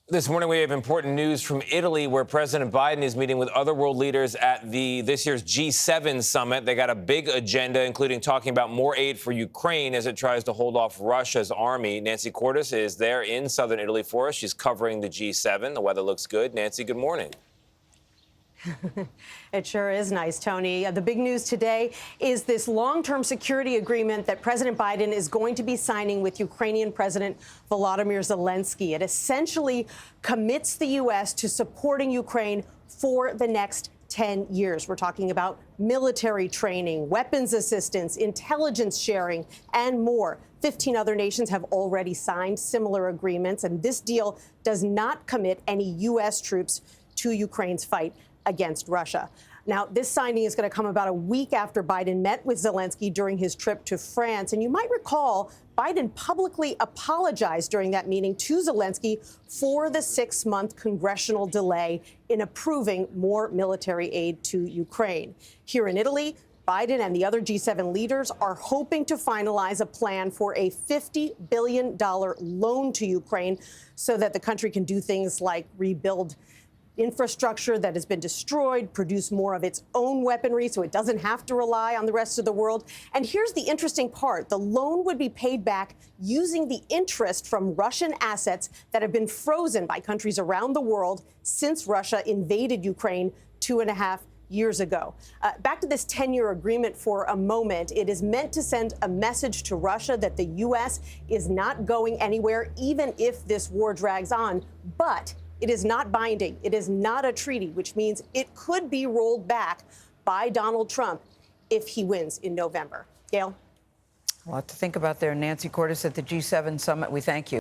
This morning, we have important news from Italy, where President Biden is meeting with other world leaders at this year's G7 summit. They got a big agenda, including talking about more aid for Ukraine as it tries to hold off Russia's army. Nancy Cordes is there in southern Italy for us. She's covering the G7. The weather looks good. Nancy, good morning. It sure is nice, Tony. The big news today is this long-term security agreement that President Biden is going to be signing with Ukrainian President Volodymyr Zelensky. It essentially commits the U.S. to supporting Ukraine for the next 10 years. We're talking about military training, weapons assistance, intelligence sharing, and more. 15 other nations have already signed similar agreements, and this deal does not commit any U.S. troops to Ukraine's fight against Russia. Now, this signing is going to come about a week after Biden met with Zelensky during his trip to France. And you might recall Biden publicly apologized during that meeting to Zelensky for the 6-month congressional delay in approving more military aid to Ukraine. Here in Italy, Biden and the other G7 leaders are hoping to finalize a plan for a $50 billion loan to Ukraine so that the country can do things like rebuild infrastructure that has been destroyed, produce more of its own weaponry so it doesn't have to rely on the rest of the world. And here's the interesting part. The loan would be paid back using the interest from Russian assets that have been frozen by countries around the world since Russia invaded Ukraine 2.5 years ago. Back to this 10-year agreement for a moment. It is meant to send a message to Russia that the U.S. is not going anywhere, even if this war drags on. But it is not binding. It is not a treaty, which means it could be rolled back by Donald Trump if he wins in November. Gayle? A lot to think about there. Nancy Cordes at the G7 summit. We thank you.